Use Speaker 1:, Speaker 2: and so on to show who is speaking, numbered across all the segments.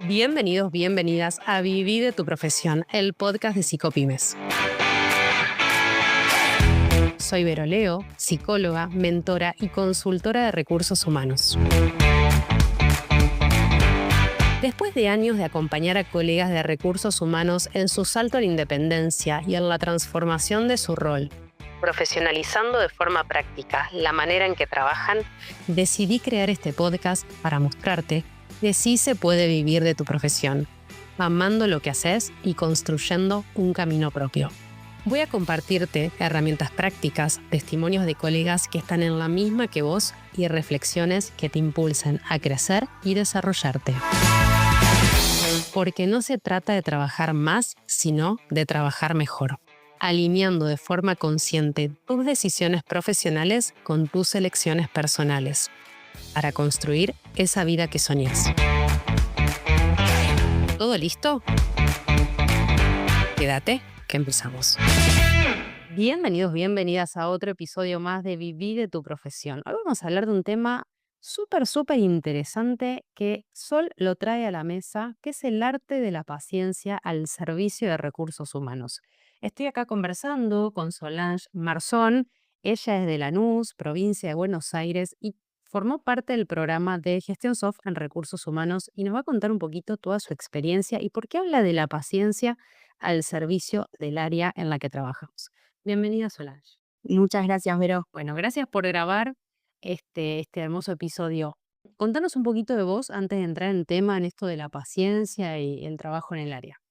Speaker 1: Bienvenidos, bienvenidas a Viví de tu profesión, el podcast de Psicopymes. Soy Vero Leo, psicóloga, mentora y consultora de recursos humanos. Después de años de acompañar a colegas de recursos humanos en su salto a la independencia y en la transformación de su rol, profesionalizando de forma práctica la manera en que trabajan, decidí crear este podcast para mostrarte que sí se puede vivir de tu profesión, amando lo que haces y construyendo un camino propio. Voy a compartirte herramientas prácticas, testimonios de colegas que están en la misma que vos y reflexiones que te impulsen a crecer y desarrollarte. Porque no se trata de trabajar más, sino de trabajar mejor, alineando de forma consciente tus decisiones profesionales con tus elecciones personales, para construir esa vida que soñás. ¿Todo listo? Quédate, que empezamos. Bienvenidos, bienvenidas a otro episodio más de Viví de tu profesión. Hoy vamos a hablar de un tema súper interesante que Sol lo trae a la mesa, que es el arte de la paciencia al servicio de recursos humanos. Estoy acá conversando con Solange Marzón. Ella es de Lanús, provincia de Buenos Aires, y formó parte del programa de Gestión Soft en Recursos Humanos y nos va a contar un poquito toda su experiencia y por qué habla de la paciencia al servicio del área en la que trabajamos. Bienvenida, Solange.
Speaker 2: Muchas gracias, Vero.
Speaker 1: Bueno, gracias por grabar este hermoso episodio. Contanos un poquito de vos antes de entrar en tema en esto de la paciencia y el trabajo en el área.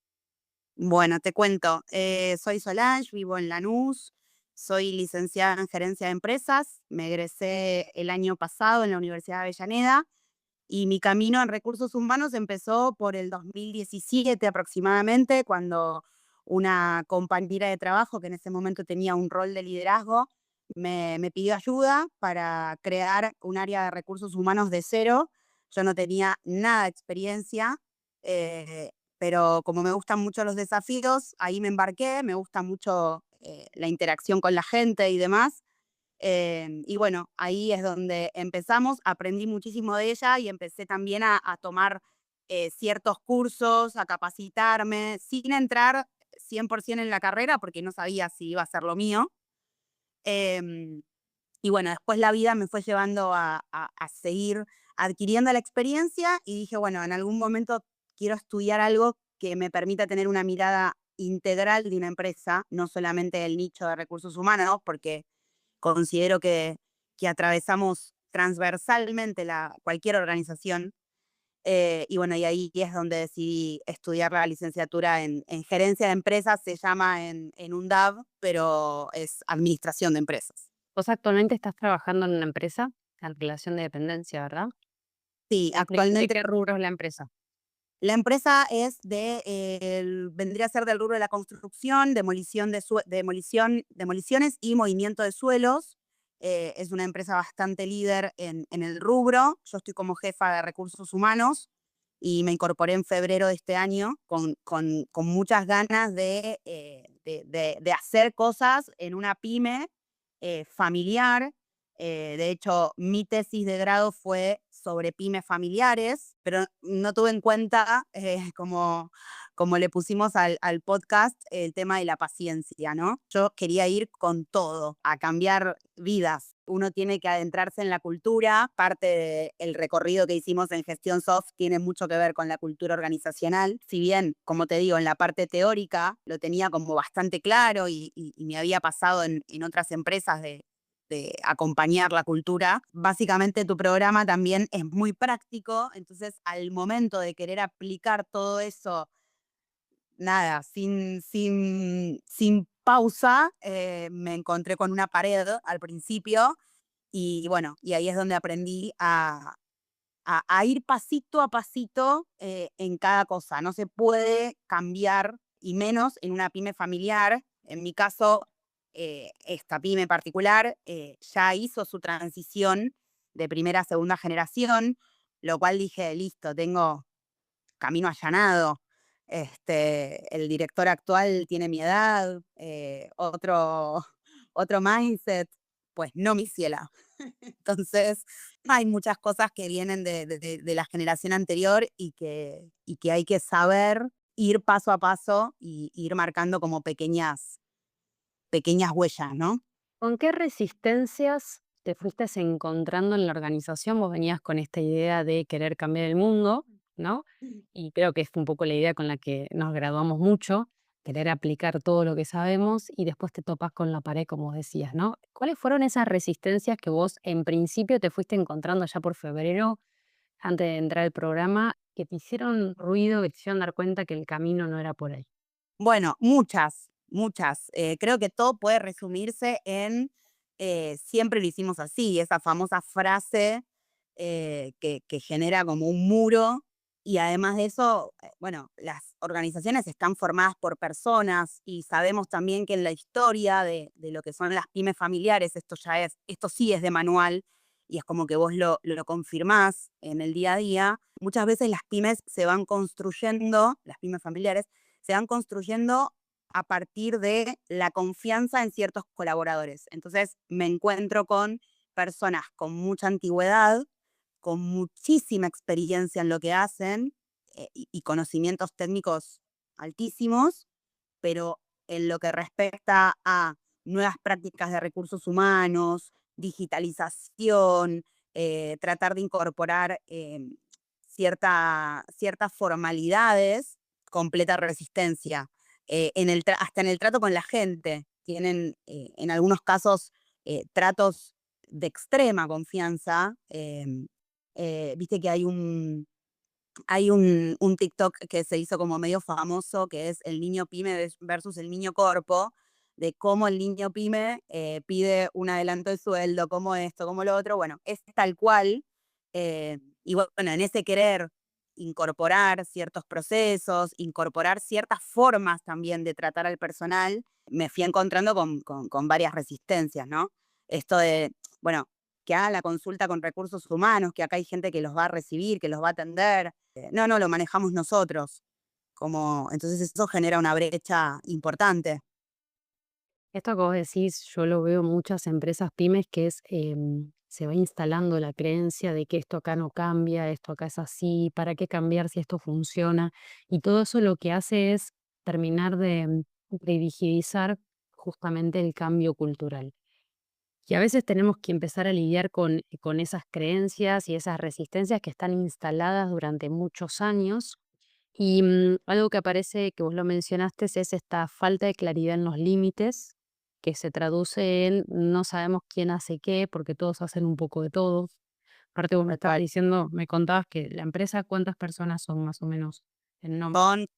Speaker 2: Bueno, te cuento. Soy Solange, vivo en Lanús, soy licenciada en Gerencia de Empresas, me egresé el año pasado en la Universidad de Avellaneda y mi camino en recursos humanos empezó por el 2017 aproximadamente, cuando una compañera de trabajo que en ese momento tenía un rol de liderazgo me pidió ayuda para crear un área de recursos humanos de cero. Yo no tenía nada de experiencia. eh, pero como me gustan mucho los desafíos, ahí me embarqué, me gusta mucho la interacción con la gente y demás. Y bueno, ahí es donde empezamos, aprendí muchísimo de ella y empecé también a tomar ciertos cursos, a capacitarme, sin entrar 100% en la carrera porque no sabía si iba a ser lo mío. Em, y bueno, después la vida me fue llevando a seguir adquiriendo la experiencia y dije, bueno, en algún momento quiero estudiar algo que me permita tener una mirada integral de una empresa, no solamente el nicho de recursos humanos, porque considero que atravesamos transversalmente cualquier organización. Y bueno, y ahí es donde decidí estudiar la licenciatura en gerencia de empresas, se llama en UNDAV, pero es administración de empresas.
Speaker 1: Vos actualmente estás trabajando en una empresa en relación de dependencia, ¿verdad?
Speaker 2: Sí,
Speaker 1: ¿De
Speaker 2: actualmente
Speaker 1: qué rubro es la empresa?
Speaker 2: la empresa es vendría a ser del rubro de la construcción, demoliciones y movimiento de suelos. Es una empresa bastante líder en el rubro. Yo estoy como jefa de recursos humanos y me incorporé en febrero de este año con muchas ganas de hacer cosas en una pyme familiar. De hecho, mi tesis de grado fue sobre pymes familiares, pero no tuve en cuenta, como le pusimos al podcast, el tema de la paciencia, ¿no? Yo quería ir con todo, a cambiar vidas. Uno tiene que adentrarse en la cultura. Parte del recorrido que hicimos en Gestión Soft tiene mucho que ver con la cultura organizacional. Si bien, como te digo, en la parte teórica lo tenía como bastante claro y me había pasado en otras empresas de acompañar la cultura. Básicamente tu programa también es muy práctico, entonces al momento de querer aplicar todo eso, nada, sin pausa, me encontré con una pared al principio y bueno, y ahí es donde aprendí a ir pasito a pasito en cada cosa. No se puede cambiar, y menos en una pyme familiar. En mi caso, esta pyme particular ya hizo su transición de primera a segunda generación, lo cual dije, listo, tengo camino allanado. El director actual tiene mi edad, otro mindset, pues no, mi ciela. Entonces, hay muchas cosas que vienen de la generación anterior y que hay que saber ir paso a paso y ir marcando como pequeñas huellas, ¿no?
Speaker 1: ¿Con qué resistencias te fuiste encontrando en la organización? Vos venías con esta idea de querer cambiar el mundo, ¿no? Y creo que es un poco la idea con la que nos graduamos mucho, querer aplicar todo lo que sabemos y después te topas con la pared, como decías, ¿no? ¿Cuáles fueron esas resistencias que vos en principio te fuiste encontrando ya por febrero, antes de entrar al programa, que te hicieron ruido, que te hicieron dar cuenta que el camino no era por ahí?
Speaker 2: Bueno, muchas, muchas. Creo que todo puede resumirse en siempre lo hicimos así, esa famosa frase que genera como un muro. Y además de eso, bueno, las organizaciones están formadas por personas y sabemos también que en la historia de lo que son las pymes familiares, esto sí es de manual y es como que vos lo confirmás en el día a día. Muchas veces las pymes se van construyendo, las pymes familiares, se van construyendo a partir de la confianza en ciertos colaboradores. Entonces me encuentro con personas con mucha antigüedad, con muchísima experiencia en lo que hacen y conocimientos técnicos altísimos, pero en lo que respecta a nuevas prácticas de recursos humanos, digitalización, tratar de incorporar ciertas formalidades, completa resistencia. Hasta en el trato con la gente. Tienen en algunos casos tratos de extrema confianza. Viste que hay un TikTok que se hizo como medio famoso, que es el niño pyme versus el niño corpo, de cómo el niño pyme pide un adelanto de sueldo, como esto, como lo otro. Bueno, es tal cual. Y bueno, en ese querer incorporar ciertos procesos, incorporar ciertas formas también de tratar al personal, me fui encontrando con varias resistencias, ¿no? Esto de, bueno, que hagan la consulta con recursos humanos, que acá hay gente que los va a recibir, que los va a atender. No, no, lo manejamos nosotros. Entonces eso genera una brecha importante.
Speaker 1: Esto que vos decís, yo lo veo en muchas empresas pymes que se va instalando la creencia de que esto acá no cambia, esto acá es así, ¿para qué cambiar si esto funciona? Y todo eso lo que hace es terminar de rigidizar justamente el cambio cultural. Y a veces tenemos que empezar a lidiar con esas creencias y esas resistencias que están instaladas durante muchos años. Y algo que aparece, que vos lo mencionaste, es esta falta de claridad en los límites, que se traduce en no sabemos quién hace qué, porque todos hacen un poco de todo. Aparte, vos me estabas diciendo, me contabas que la empresa, ¿cuántas personas son más o menos en nombre?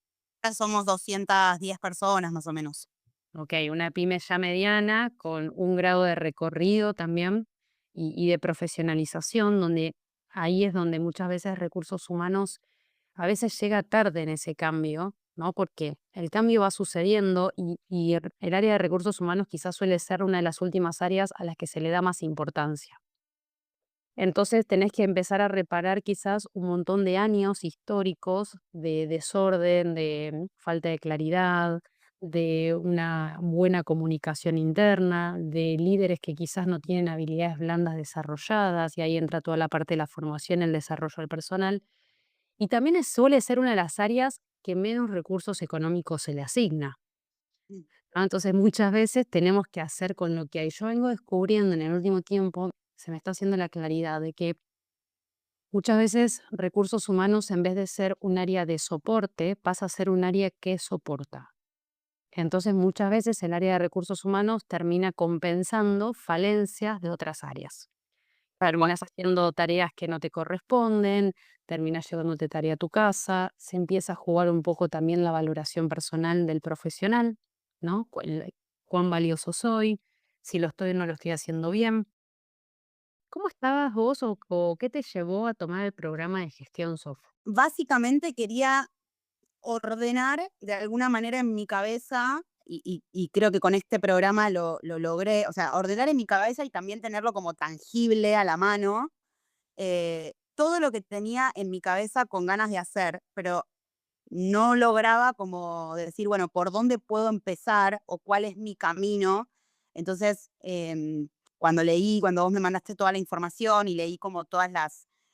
Speaker 2: Son, somos 210 personas más o menos.
Speaker 1: Ok, una pyme ya mediana, con un grado de recorrido también y de profesionalización, donde ahí es donde muchas veces recursos humanos a veces llega tarde en ese cambio, ¿no? Porque el cambio va sucediendo y el área de recursos humanos quizás suele ser una de las últimas áreas a las que se le da más importancia. Entonces tenés que empezar a reparar quizás un montón de años históricos de desorden, de falta de claridad, de una buena comunicación interna, de líderes que quizás no tienen habilidades blandas desarrolladas, y ahí entra toda la parte de la formación, el desarrollo del personal. Y también suele ser una de las áreas que menos recursos económicos se le asigna,
Speaker 2: Mm.
Speaker 1: ¿no? Entonces, muchas veces tenemos que hacer con lo que hay. Yo vengo descubriendo en el último tiempo, se me está haciendo la claridad de que muchas veces recursos humanos, en vez de ser un área de soporte, pasa a ser un área que soporta. Entonces, muchas veces el área de recursos humanos termina compensando falencias de otras áreas. Terminas haciendo tareas que no te corresponden, terminas llevándote tarea a tu casa, se empieza a jugar un poco también la valoración personal del profesional, ¿no? Cuán valioso soy, si lo estoy o no lo estoy haciendo bien. ¿Cómo estabas vos o qué te llevó a tomar el programa de gestión software?
Speaker 2: Básicamente quería ordenar de alguna manera en mi cabeza, y creo que con este programa lo logré, o sea, ordenar en mi cabeza y también tenerlo como tangible a la mano, todo lo que tenía en mi cabeza con ganas de hacer, pero no lograba como decir, bueno, ¿por dónde puedo empezar o cuál es mi camino? Entonces, cuando vos me mandaste toda la información y leí como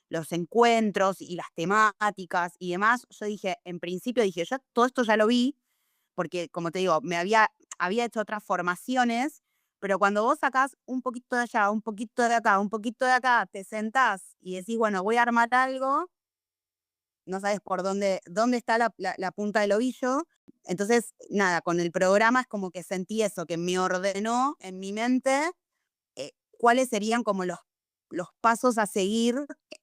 Speaker 2: los encuentros y las temáticas y demás, yo dije, en principio dije, yo todo esto ya lo vi, porque como te digo, había hecho otras formaciones, pero cuando vos sacás un poquito de allá, un poquito de acá, un poquito de acá, te sentás y decís, bueno, voy a armar algo, no sabes por dónde está la punta del ovillo. Entonces, nada, con el programa es como que sentí eso, que me ordenó en mi mente cuáles serían como los pasos a seguir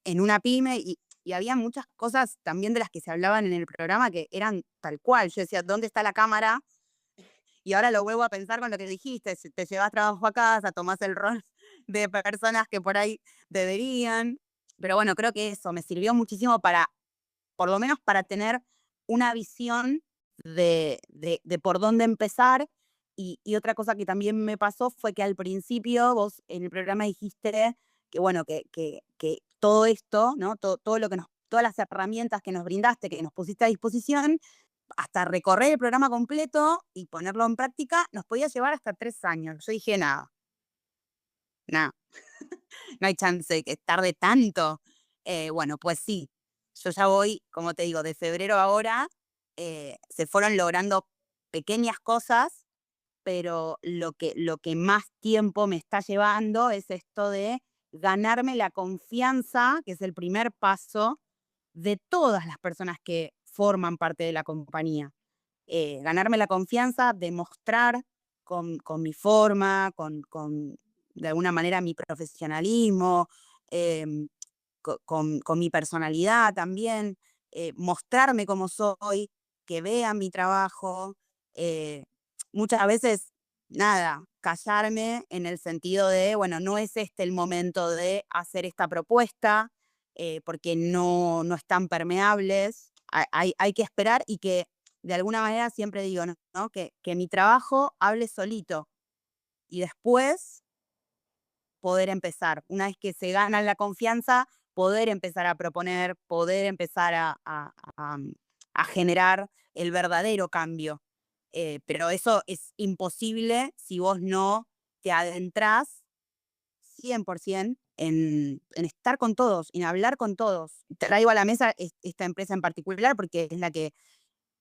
Speaker 2: en una pyme y había muchas cosas también de las que se hablaban en el programa que eran tal cual. Yo decía, ¿dónde está la cámara? Y ahora lo vuelvo a pensar con lo que dijiste, si te llevas trabajo a casa, tomás el rol de personas que por ahí deberían. Pero bueno, creo que eso me sirvió muchísimo para, por lo menos para tener una visión de por dónde empezar. Y otra cosa que también me pasó fue que al principio vos en el programa dijiste que, bueno, que todo esto, ¿no? Todo lo que todas las herramientas que nos brindaste, que nos pusiste a disposición, hasta recorrer el programa completo y ponerlo en práctica, nos podía llevar hasta 3 años. Yo dije, nada, nada, no hay chance de que tarde tanto. Bueno, pues sí, yo ya voy, como te digo, de febrero a ahora, se fueron logrando pequeñas cosas, pero lo que más tiempo me está llevando es esto de ganarme la confianza, que es el primer paso de todas las personas que forman parte de la compañía. Ganarme la confianza, demostrar con mi forma, de alguna manera mi profesionalismo, em, con mi personalidad también, mostrarme como soy, que vean mi trabajo. eh, Muchas veces, nada, callarme en el sentido de, bueno, no es este el momento de hacer esta propuesta, porque no están permeables. Hay que esperar y que de alguna manera siempre digo, ¿no? Que mi trabajo hable solito y después poder empezar. Una vez que se gana la confianza, poder empezar a proponer, poder empezar a generar el verdadero cambio. Pero eso es imposible si vos no te adentrás 100% en estar con todos, en hablar con todos. Traigo a la mesa esta empresa en particular porque es la que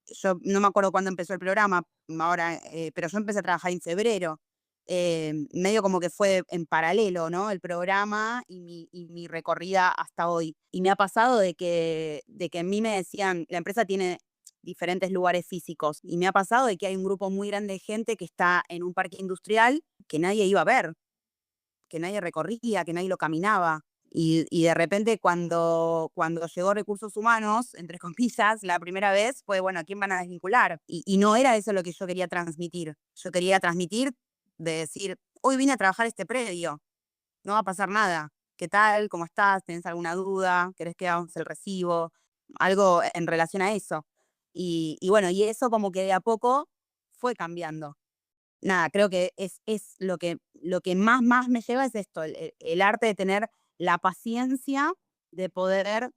Speaker 2: yo no me acuerdo cuándo empezó el programa ahora, pero yo empecé a trabajar en febrero. Medio como que fue en paralelo, ¿no? El programa y mi recorrida hasta hoy. Y me ha pasado de que a mí me decían, la empresa tiene diferentes lugares físicos, y me ha pasado de que hay un grupo muy grande de gente que está en un parque industrial que nadie iba a ver, que nadie recorría, que nadie lo caminaba. Y de repente cuando llegó recursos humanos, entre comillas, la primera vez fue, bueno, ¿a quién van a desvincular? Y no era eso lo que yo quería transmitir. Yo quería transmitir de decir, hoy vine a trabajar este predio, no va a pasar nada. ¿Qué tal? ¿Cómo estás? ¿Tenés alguna duda? ¿Querés que hagamos el recibo? Algo en relación a eso. Y bueno, y eso como que de a poco fue cambiando. Nada, creo que es lo que más me lleva es esto, el arte de tener la paciencia de poder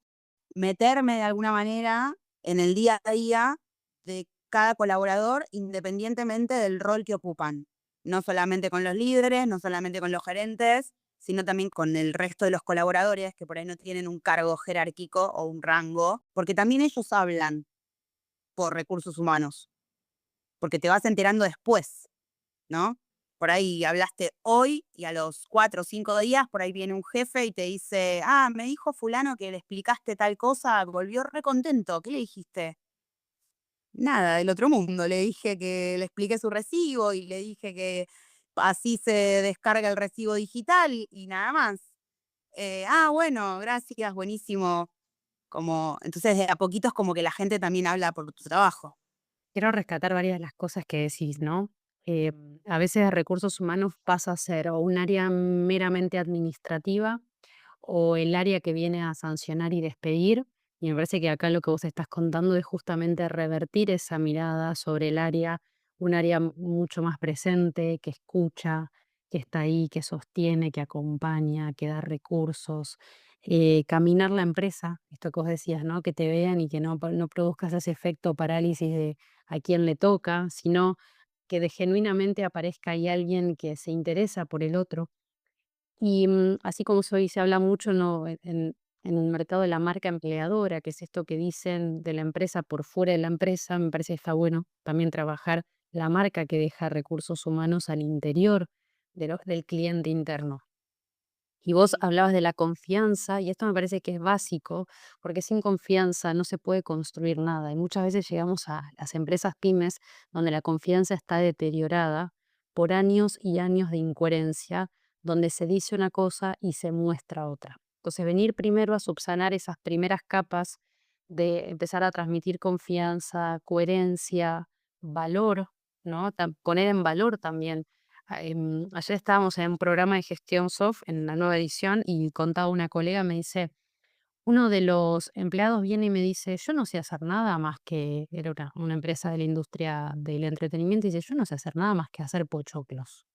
Speaker 2: meterme de alguna manera en el día a día de cada colaborador, independientemente del rol que ocupan. No solamente con los líderes, no solamente con los gerentes, sino también con el resto de los colaboradores que por ahí no tienen un cargo jerárquico o un rango, porque también ellos hablan por recursos humanos, porque te vas enterando después, ¿no? Por ahí hablaste hoy y a los 4 o 5 días por ahí viene un jefe y te dice, ah, me dijo fulano que le explicaste tal cosa, volvió re contento. ¿Qué le dijiste? Nada, del otro mundo. Le dije que le expliqué su recibo y le dije que así se descarga el recibo digital y nada más. Bueno, gracias, buenísimo. Entonces, de a poquitos como que la gente también habla por tu trabajo.
Speaker 1: Quiero rescatar varias de las cosas que decís, ¿no? A veces recursos humanos pasa a ser o un área meramente administrativa o el área que viene a sancionar y despedir. Y me parece que acá lo que vos estás contando es justamente revertir esa mirada sobre el área, un área mucho más presente, que escucha, que está ahí, que sostiene, que acompaña, que da recursos. Caminar la empresa, esto que vos decías, ¿no? Que te vean y que no produzcas ese efecto parálisis de a quién le toca, sino que genuinamente aparezca ahí alguien que se interesa por el otro. Y así como hoy se habla mucho, ¿no? En el mercado de la marca empleadora, que es esto que dicen de la empresa por fuera de la empresa, me parece que está bueno también trabajar la marca que deja recursos humanos al interior del cliente interno. Y vos
Speaker 2: Sí.
Speaker 1: hablabas de la confianza, y esto me parece que es básico, porque sin confianza no se puede construir nada. Y muchas veces llegamos a las empresas pymes donde la confianza está deteriorada por años y años de incoherencia, donde se dice una cosa y se muestra otra. Entonces, venir primero a subsanar esas primeras capas de empezar a transmitir confianza, coherencia, valor, ¿no? Poner en valor también. Ayer estábamos en un programa de gestión soft en la nueva edición y contaba una colega, me dice, uno de los empleados viene y me dice, yo no sé hacer nada más que, era una empresa de la industria del entretenimiento, y dice, yo no sé hacer nada más que hacer pochoclos.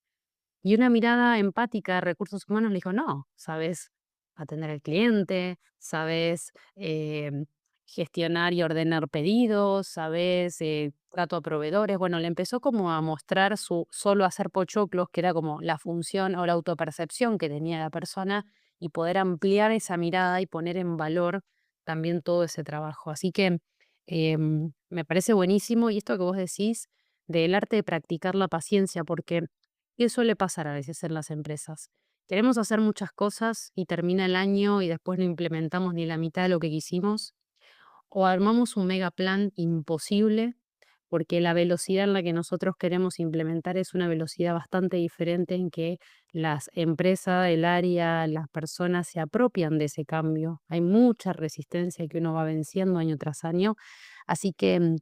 Speaker 1: Y una mirada empática de recursos humanos le dijo, no, sabes atender al cliente, sabes gestionar y ordenar pedidos, sabes trato a proveedores. Bueno, le empezó como a mostrar su solo hacer pochoclos, que era como la función o la autopercepción que tenía la persona, y poder ampliar esa mirada y poner en valor también todo ese trabajo. Así que me parece buenísimo, y esto que vos decís del arte de practicar la paciencia, porque ¿qué suele pasar a veces en las empresas? Queremos hacer muchas cosas y termina el año y después no implementamos ni la mitad de lo que quisimos, o armamos un mega plan imposible porque la velocidad en la que nosotros queremos implementar es una velocidad bastante diferente en que las empresas, el área, las personas se apropian de ese cambio. Hay mucha resistencia que uno va venciendo año tras año, así que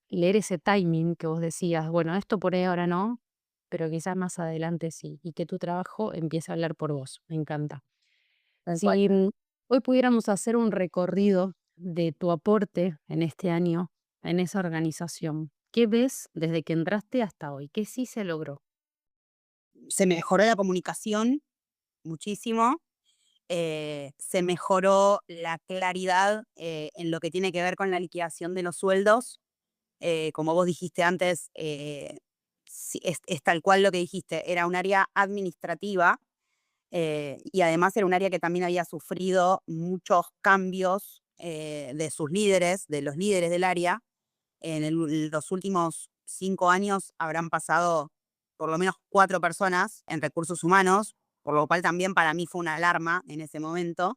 Speaker 1: leer ese timing que vos decías, bueno, esto por ahí ahora no, pero quizás más adelante sí, y que tu trabajo empiece a hablar por vos. Me encanta.
Speaker 2: Tal cual.
Speaker 1: Si hoy pudiéramos hacer un recorrido de tu aporte en este año en esa organización, ¿qué ves desde que entraste hasta hoy? ¿Qué sí se logró?
Speaker 2: Se mejoró la comunicación muchísimo. Se mejoró la claridad en lo que tiene que ver con la liquidación de los sueldos. Como vos dijiste antes, sí, es tal cual lo que dijiste, era un área administrativa y además era un área que también había sufrido muchos cambios de sus líderes, de los líderes del área. Los últimos 5 años habrán pasado por lo menos 4 personas en recursos humanos, por lo cual también para mí fue una alarma en ese momento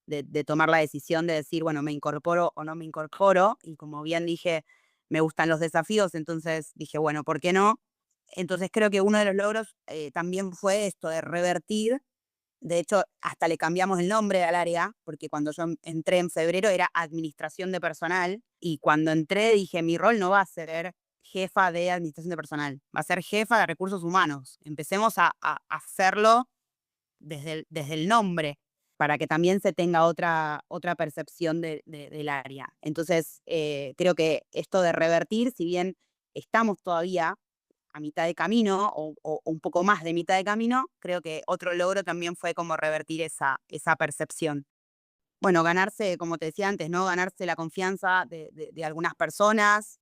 Speaker 2: de tomar la decisión de decir, bueno, me incorporo o no me incorporo. Y como bien dije, me gustan los desafíos, entonces dije, bueno, ¿por qué no? Entonces creo que uno de los logros también fue esto de revertir. De hecho, hasta le cambiamos el nombre al área, porque cuando yo entré en febrero era administración de personal, y cuando entré dije, mi rol no va a ser jefa de administración de personal, va a ser jefa de recursos humanos. Empecemos a hacerlo desde el nombre, para que también se tenga otra percepción del área. Entonces, creo que esto de revertir, si bien estamos todavía a mitad de camino o un poco más de mitad de camino, creo que otro logro también fue como revertir esa percepción. Bueno, ganarse, como te decía antes, ¿no? Ganarse la confianza de algunas personas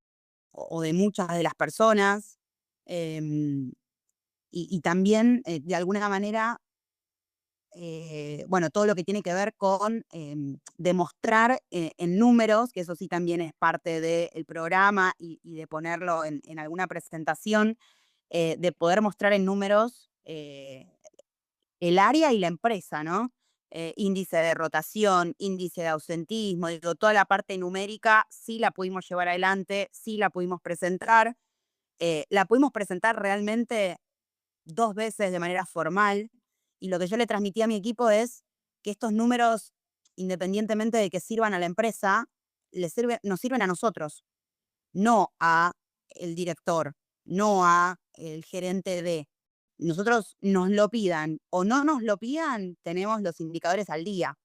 Speaker 2: o de muchas de las personas. em, y también, de alguna manera, bueno, todo lo que tiene que ver con demostrar en números, que eso sí también es parte del programa y de ponerlo en alguna presentación, de poder mostrar en números el área y la empresa, ¿no? Índice de rotación, índice de ausentismo, digo, toda la parte numérica sí la pudimos llevar adelante, sí la pudimos presentar realmente 2 veces de manera formal, y lo que yo le transmití a mi equipo es que estos números, independientemente de que sirvan a la empresa, nos sirven a nosotros, no a el director, no a el gerente de. Nosotros nos lo pidan o no nos lo pidan, tenemos los indicadores al día.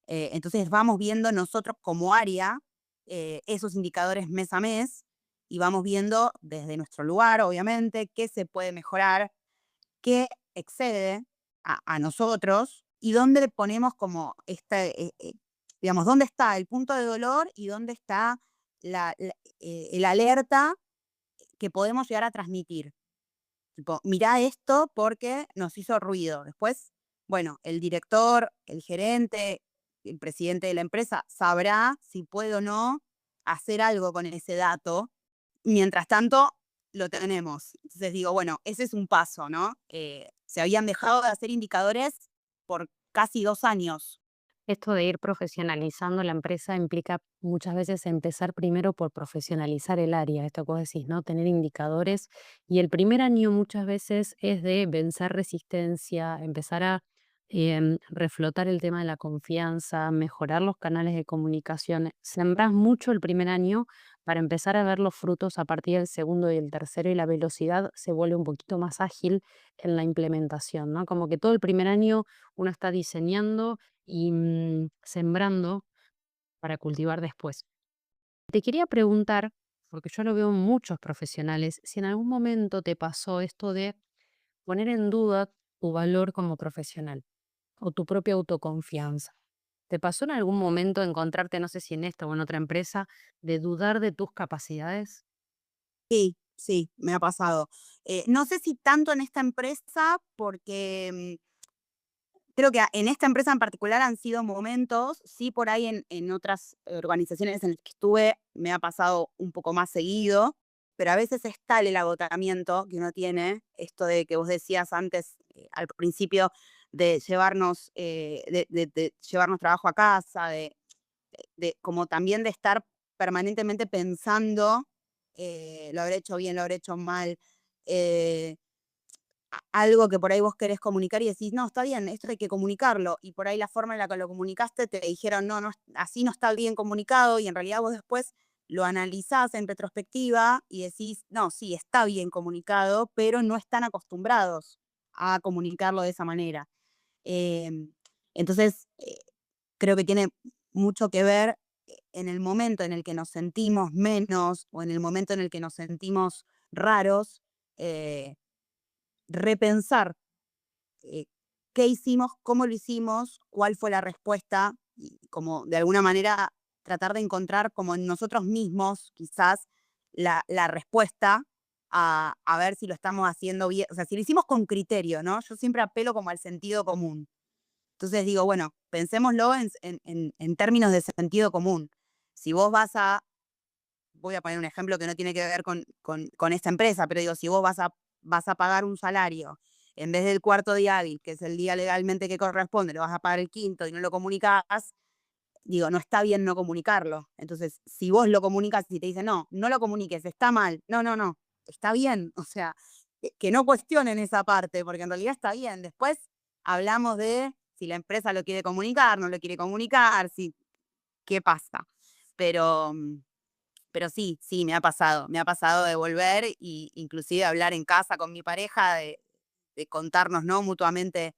Speaker 2: Entonces vamos viendo nosotros como área esos indicadores mes a mes y vamos viendo desde nuestro lugar, obviamente, qué se puede mejorar, qué excede a nosotros y dónde le ponemos como digamos, dónde está el punto de dolor y dónde está el alerta que podemos llegar a transmitir. Tipo, mirá esto porque nos hizo ruido. Después bueno, el director, el gerente, el presidente de la empresa sabrá si puede o no hacer algo con ese dato. Mientras tanto, lo tenemos. Entonces digo, bueno, ese es un paso, ¿no? Se habían dejado de hacer indicadores por casi 2 años.
Speaker 1: Esto de ir profesionalizando la empresa implica muchas veces empezar primero por profesionalizar el área, esto que vos decís, ¿no? Tener indicadores. Y el primer año muchas veces es de vencer resistencia, empezar a reflotar el tema de la confianza, mejorar los canales de comunicación. Sembrás mucho el primer año para empezar a ver los frutos a partir del segundo y el tercero, y la velocidad se vuelve un poquito más ágil en la implementación, ¿no? Como que todo el primer año uno está diseñando y sembrando para cultivar después. Te quería preguntar, porque yo lo veo en muchos profesionales, si en algún momento te pasó esto de poner en duda tu valor como profesional o tu propia autoconfianza. ¿Te pasó en algún momento encontrarte, no sé si en esta o en otra empresa, de dudar de tus capacidades?
Speaker 2: Sí, sí, me ha pasado. No sé si tanto en esta empresa, porque creo que en esta empresa en particular han sido momentos, sí por ahí en otras organizaciones en las que estuve me ha pasado un poco más seguido, pero a veces es tal el agotamiento que uno tiene, esto de que vos decías antes, al principio, de llevarnos, de llevarnos trabajo a casa, de como también de estar permanentemente pensando, lo habré hecho bien, lo habré hecho mal, eh, algo que por ahí vos querés comunicar y decís, no, está bien, esto hay que comunicarlo. Y por ahí la forma en la que lo comunicaste te dijeron, no, no, así no está bien comunicado. Y en realidad vos después lo analizás en retrospectiva y decís, no, sí, está bien comunicado, pero no están acostumbrados a comunicarlo de esa manera. Em, entonces, creo que tiene mucho que ver en el momento en el que nos sentimos menos o en el momento en el que nos sentimos raros, eh, repensar eh, qué hicimos, cómo lo hicimos, cuál fue la respuesta, y como de alguna manera tratar de encontrar como en nosotros mismos quizás la respuesta a ver si lo estamos haciendo bien, o sea, si lo hicimos con criterio, ¿no? Yo siempre apelo como al sentido común. Entonces digo, bueno, pensémoslo en términos de sentido común. Si vos vas a, voy a poner un ejemplo que no tiene que ver con esta empresa, pero digo, si vos vas a pagar un salario, en vez del cuarto día hábil, que es el día legalmente que corresponde, lo vas a pagar el quinto y no lo comunicás, digo, no está bien no comunicarlo. Entonces, si vos lo comunicas y te dicen, no, no lo comuniques, está mal, no, no, no, está bien. O sea, que no cuestionen esa parte, porque en realidad está bien. Después hablamos de si la empresa lo quiere comunicar, no lo quiere comunicar, si, qué pasa. Pero, pero sí, sí, me ha pasado de volver y inclusive hablar en casa con mi pareja, de contarnos, ¿no? Mutuamente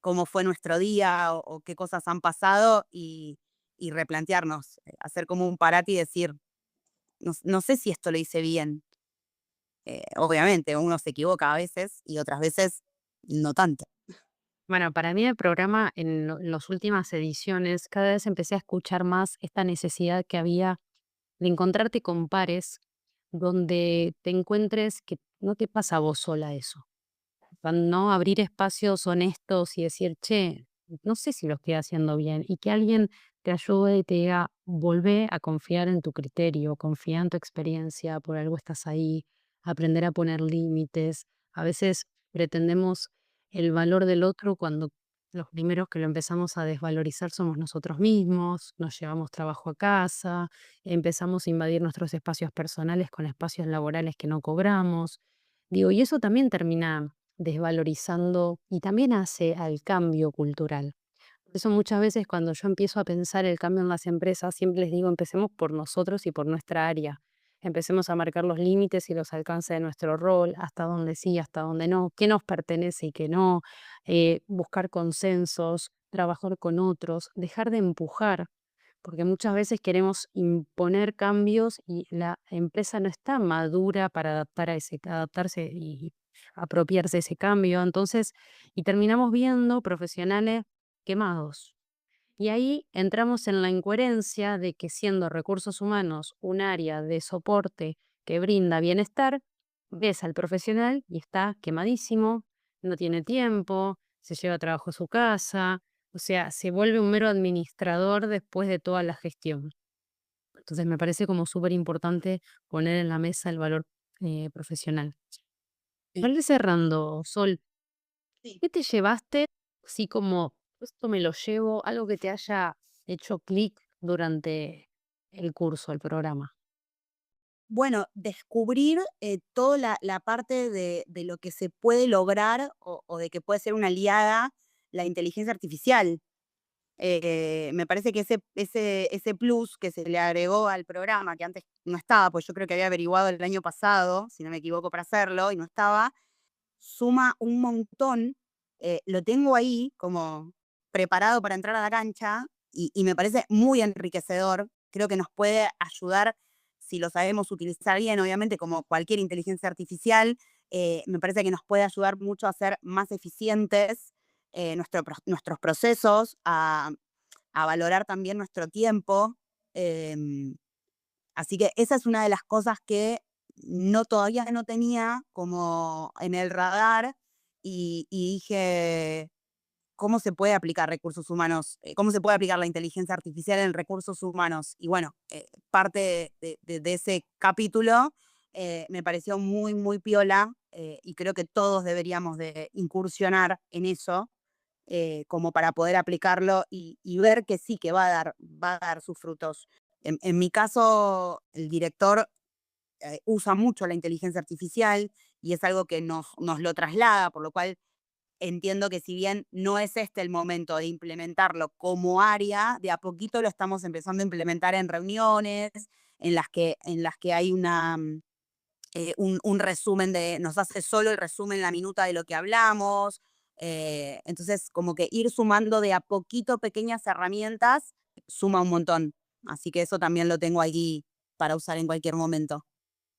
Speaker 2: cómo fue nuestro día o qué cosas han pasado y replantearnos, hacer como un parate y decir, no, no sé si esto lo hice bien. Obviamente, uno se equivoca a veces y otras veces no tanto.
Speaker 1: Bueno, para mí el programa en las últimas ediciones cada vez empecé a escuchar más esta necesidad que había de encontrarte con pares donde te encuentres que no te pasa a vos sola eso. ¿No? Abrir espacios honestos y decir, che, no sé si lo estoy haciendo bien, y que alguien te ayude y te diga, volvé a confiar en tu criterio, confía en tu experiencia, por algo estás ahí, aprender a poner límites. A veces pretendemos el valor del otro cuando los primeros que lo empezamos a desvalorizar somos nosotros mismos, nos llevamos trabajo a casa, empezamos a invadir nuestros espacios personales con espacios laborales que no cobramos. Digo, y eso también termina desvalorizando y también hace al cambio cultural. Por eso muchas veces cuando yo empiezo a pensar el cambio en las empresas, siempre les digo, empecemos por nosotros y por nuestra área. Empecemos a marcar los límites y los alcances de nuestro rol, hasta dónde sí, hasta dónde no, qué nos pertenece y qué no, buscar consensos, trabajar con otros, dejar de empujar, porque muchas veces queremos imponer cambios y la empresa no está madura para adaptarse y apropiarse de ese cambio. Entonces, y terminamos viendo profesionales quemados. Y ahí entramos en la incoherencia de que siendo recursos humanos un área de soporte que brinda bienestar, ves al profesional y está quemadísimo, no tiene tiempo, se lleva trabajo a su casa, o sea, se vuelve un mero administrador después de toda la gestión. Entonces me parece como súper importante poner en la mesa el valor profesional.
Speaker 2: Sí.
Speaker 1: Para ir cerrando, Sol,
Speaker 2: Sí.
Speaker 1: ¿qué te llevaste? Así como, esto me lo llevo, algo que te haya hecho clic durante el curso, el programa.
Speaker 2: Bueno, descubrir toda la parte de lo que se puede lograr o de que puede ser una aliada la inteligencia artificial. Me parece que ese plus que se le agregó al programa, que antes no estaba, pues yo creo que había averiguado el año pasado, si no me equivoco, para hacerlo, y no estaba, suma un montón. Lo tengo ahí como preparado para entrar a la cancha y me parece muy enriquecedor. Creo que nos puede ayudar si lo sabemos utilizar bien, obviamente, como cualquier inteligencia artificial. Me parece que nos puede ayudar mucho a ser más eficientes nuestros procesos, a valorar también nuestro tiempo. em, Así que esa es una de las cosas que todavía no tenía como en el radar y dije, ¿cómo se puede aplicar recursos humanos? ¿Cómo se puede aplicar la inteligencia artificial en recursos humanos? Y bueno, parte de ese capítulo me pareció muy, muy piola y creo que todos deberíamos de incursionar en eso como para poder aplicarlo y ver que sí, que va a dar sus frutos. En mi caso, el director usa mucho la inteligencia artificial y es algo que nos lo traslada, por lo cual entiendo que si bien no es este el momento de implementarlo como área, de a poquito lo estamos empezando a implementar en reuniones en las que hay un resumen nos hace solo el resumen, la minuta de lo que hablamos. Entonces, como que ir sumando de a poquito pequeñas herramientas suma un montón. Así que eso también lo tengo ahí para usar en cualquier momento.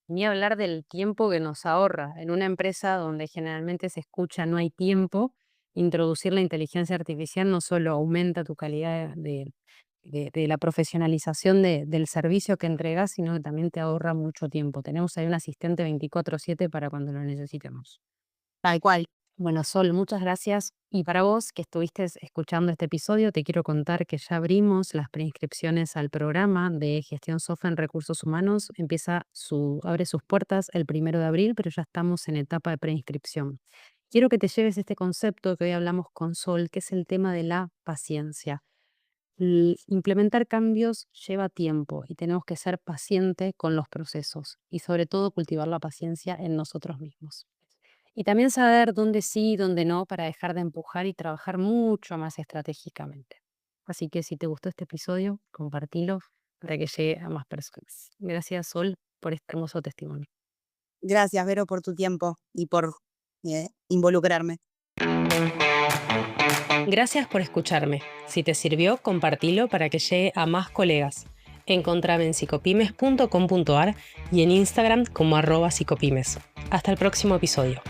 Speaker 1: Ni hablar del tiempo que nos ahorra. En una empresa donde generalmente se escucha no hay tiempo, introducir la inteligencia artificial no solo aumenta tu calidad de la profesionalización del servicio que entregas, sino que también te ahorra mucho tiempo. Tenemos ahí un asistente 24/7 para cuando lo necesitemos.
Speaker 2: Tal cual.
Speaker 1: Bueno, Sol, muchas gracias. Y para vos que estuviste escuchando este episodio, te quiero contar que ya abrimos las preinscripciones al programa de gestión software en recursos humanos. Abre sus puertas el 1 de abril, pero ya estamos en etapa de preinscripción. Quiero que te lleves este concepto que hoy hablamos con Sol, que es el tema de la paciencia. Implementar cambios lleva tiempo y tenemos que ser pacientes con los procesos y sobre todo cultivar la paciencia en nosotros mismos. Y también saber dónde sí y dónde no para dejar de empujar y trabajar mucho más estratégicamente. Así que si te gustó este episodio, compartilo para que llegue a más personas. Gracias, Sol, por este hermoso testimonio.
Speaker 2: Gracias, Vero, por tu tiempo y por involucrarme.
Speaker 1: Gracias por escucharme. Si te sirvió, compartilo para que llegue a más colegas. Encontrame en psicopymes.com.ar y en Instagram como @psicopymes. Hasta el próximo episodio.